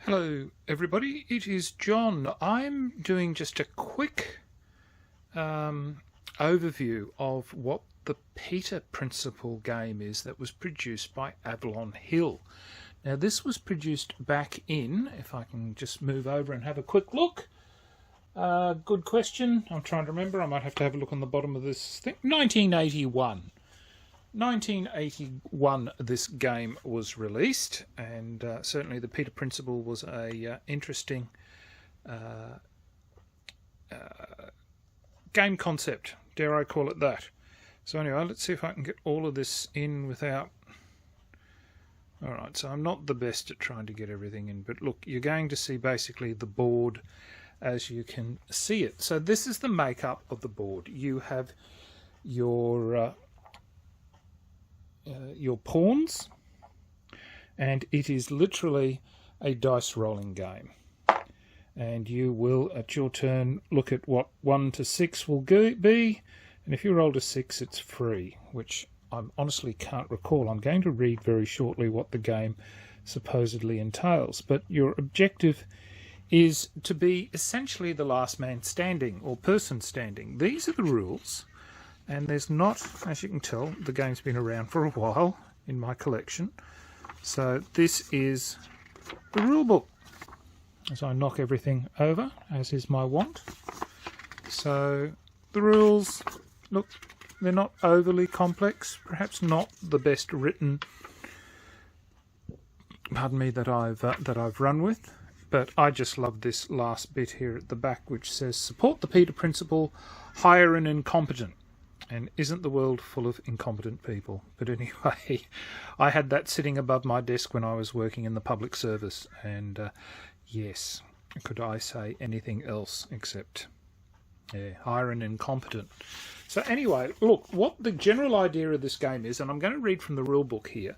Hello everybody, it is John. I'm doing just a quick overview of what the Peter Principle game is that was produced by Avalon Hill. Now this was produced back in, if I can just move over and have a quick look. Good question, I'm trying to remember, I might have to have a look on the bottom of this thing. 1981. 1981 this game was released, and certainly the Peter Principle was a interesting game concept, dare I call it that. So anyway, let's see if I can get all of this in without... Alright, so I'm not the best at trying to get everything in, but look, you're going to see basically the board as you can see it. So this is the makeup of the board. You have your pawns, and it is literally a dice rolling game, and you will at your turn look at what 1 to 6 will be, and if you roll a 6 it's free, which I honestly can't recall. I'm going to read very shortly what the game supposedly entails, but your objective is to be essentially the last man standing or person standing. These are the rules. And there's not, as you can tell, the game's been around for a while in my collection. So this is the rule book, as I knock everything over, as is my wont. So the rules, look, they're not overly complex, perhaps not the best written, pardon me, that I've run with. But I just love this last bit here at the back, which says, support the Peter Principle, hire an incompetent. And isn't the world full of incompetent people? But anyway, I had that sitting above my desk when I was working in the public service. And yes, could I say anything else except hire an incompetent. So anyway, look, what the general idea of this game is, and I'm going to read from the rule book here.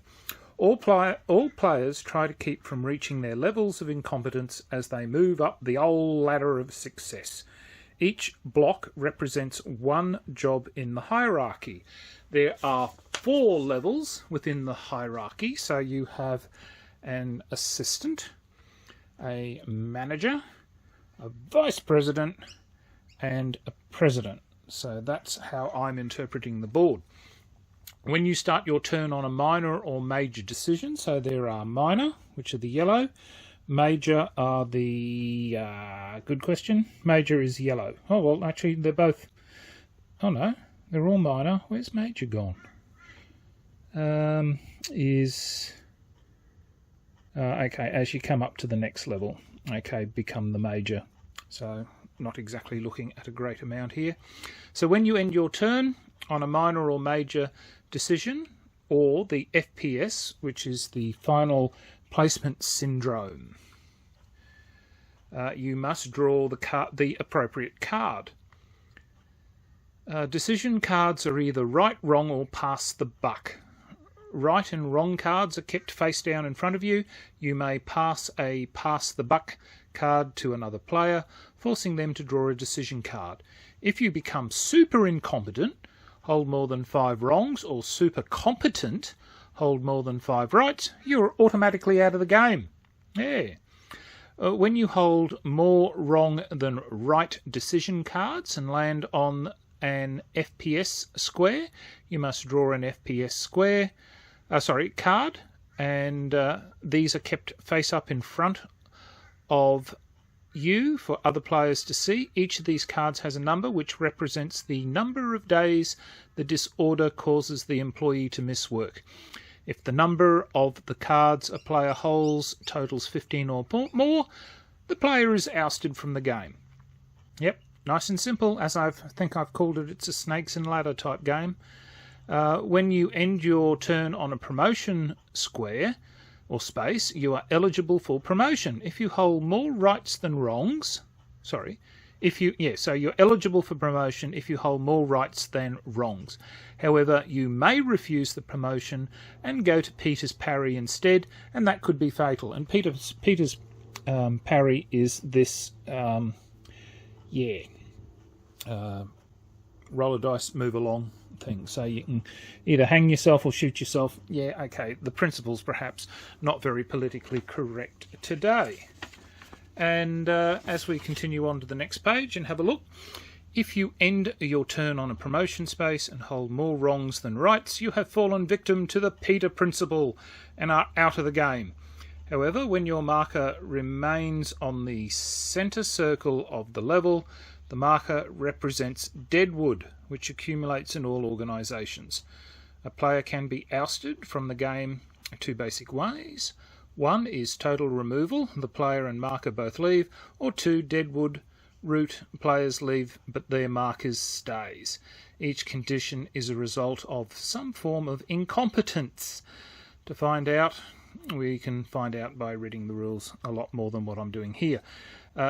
All players try to keep from reaching their levels of incompetence as they move up the old ladder of success. Each block represents one job in the hierarchy. There are 4 levels within the hierarchy. So you have an assistant, a manager, a vice president, and a president. So that's how I'm interpreting the board. When you start your turn on a minor or major decision, so there are minor, which are the yellow, major are the... good question. Major is yellow. Oh, well, actually, they're both... Oh, no. They're all minor. Where's major gone? Okay, as you come up to the next level, okay, become the major. So, not exactly looking at a great amount here. So, when you end your turn on a minor or major decision, or the FPS, which is the final placement syndrome, you must draw the appropriate card. Decision cards are either right, wrong, or pass the buck. Right and wrong cards are kept face down in front of you. You may pass a pass the buck card to another player, forcing them to draw a decision card. If you become super incompetent, hold more than 5 wrongs, or super competent, hold more than 5 rights, you're automatically out of the game. Yeah. When you hold more wrong than right decision cards and land on an FPS square, you must draw an FPS square, card, and these are kept face up in front of you for other players to see. Each of these cards has a number which represents the number of days the disorder causes the employee to miss work. If the number of the cards a player holds totals 15 or more, the player is ousted from the game. Yep, nice and simple. As I think I've called it, it's a snakes and ladder type game. When you end your turn on a promotion square or space, you are eligible for promotion. If you hold more rights than wrongs, so you're eligible for promotion if you hold more rights than wrongs. However, you may refuse the promotion and go to Peter's parry instead, and that could be fatal. And Peter's parry is this, roll a dice, move along thing. So you can either hang yourself or shoot yourself. Yeah, okay, the principle's perhaps not very politically correct today. And as we continue on to the next page and have a look, if you end your turn on a promotion space and hold more wrongs than rights, you have fallen victim to the Peter Principle and are out of the game. However, when your marker remains on the centre circle of the level, the marker represents deadwood, which accumulates in all organisations. A player can be ousted from the game two basic ways. One is total removal, the player and marker both leave, or two, deadwood route, players leave but their markers stays. Each condition is a result of some form of incompetence. To find out, we can find out by reading the rules a lot more than what I'm doing here.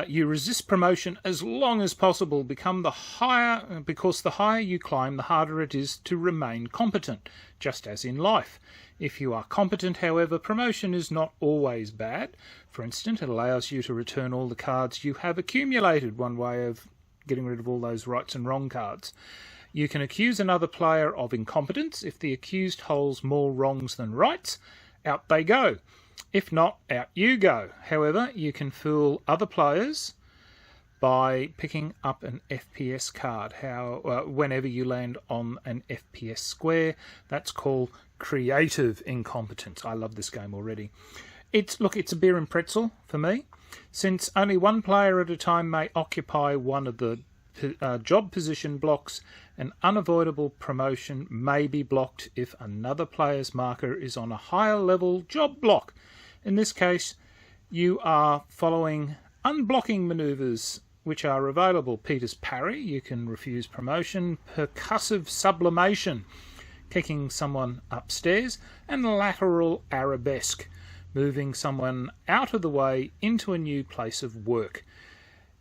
You resist promotion as long as possible, because the higher you climb, the harder it is to remain competent, just as in life. If you are competent, however, promotion is not always bad. For instance, it allows you to return all the cards you have accumulated, one way of getting rid of all those rights and wrong cards. You can accuse another player of incompetence. If the accused holds more wrongs than rights, out they go. If not, out you go. However, you can fool other players by picking up an FPS card. Whenever you land on an FPS square, that's called creative incompetence. I love this game already. It's a beer and pretzel for me. Since only one player at a time may occupy one of the job position blocks, an unavoidable promotion may be blocked if another player's marker is on a higher level job block. In this case, you are following unblocking manoeuvres which are available. Peter's parry, you can refuse promotion. Percussive sublimation, kicking someone upstairs. And lateral arabesque, moving someone out of the way into a new place of work.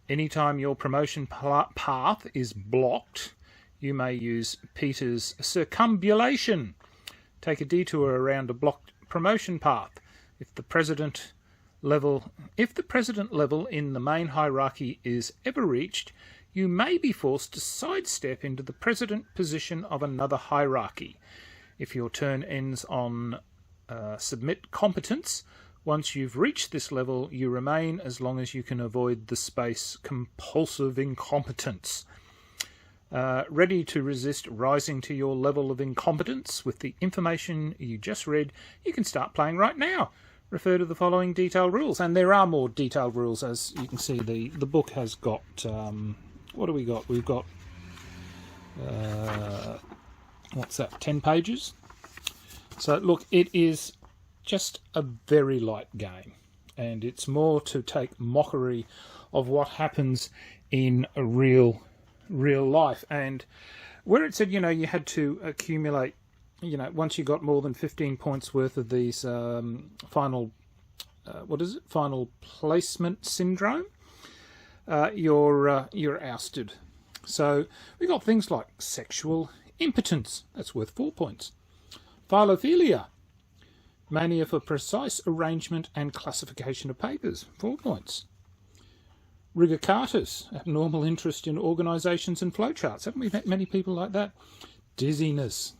Anytime your promotion path is blocked, you may use Peter's circumambulation. Take a detour around a blocked promotion path. If the president level in the main hierarchy is ever reached, you may be forced to sidestep into the president position of another hierarchy. If your turn ends on submit competence, once you've reached this level, you remain as long as you can avoid the space compulsive incompetence. Ready to resist rising to your level of incompetence with the information you just read, you can start playing right now. Refer to the following detailed rules, and there are more detailed rules. As you can see, the book has got what do we got? We've got 10 pages. So look, it is just a very light game, and it's more to take mockery of what happens in a real life. And where it said, you had to accumulate, once you got more than 15 points worth of these final placement syndrome, you're ousted. So we got things like sexual impotence, that's worth 4 points. Philophilia, mania for precise arrangement and classification of papers, 4 points. Rigocatus, abnormal interest in organisations and flowcharts. Haven't we met many people like that? Dizziness.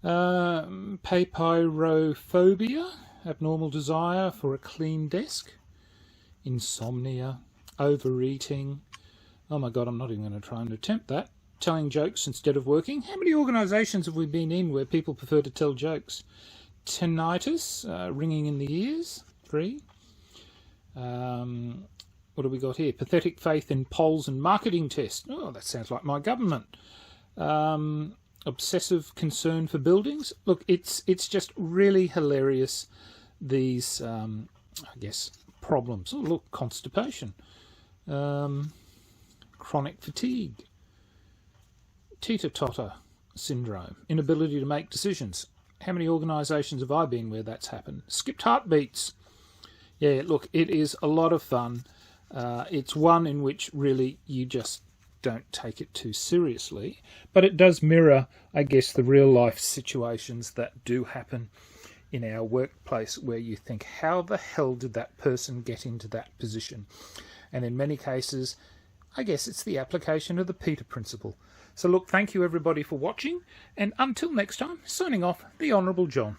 Papyrophobia, abnormal desire for a clean desk. Insomnia. Overeating. Oh my God, I'm not even going to try and attempt that. Telling jokes instead of working. How many organisations have we been in where people prefer to tell jokes? Tinnitus, ringing in the ears. 3. What have we got here? Pathetic faith in polls and marketing tests. Oh, that sounds like my government. Obsessive concern for buildings. Look, it's just really hilarious, these, problems. Oh, look, constipation. Chronic fatigue. Teeter-totter syndrome. Inability to make decisions. How many organisations have I been where that's happened? Skipped heartbeats. Yeah, look, it is a lot of fun. It's one in which really you just don't take it too seriously, but it does mirror, I guess, the real life situations that do happen in our workplace where you think, how the hell did that person get into that position? And in many cases, I guess it's the application of the Peter Principle. So look, thank you everybody for watching, and until next time, signing off, the Honourable John.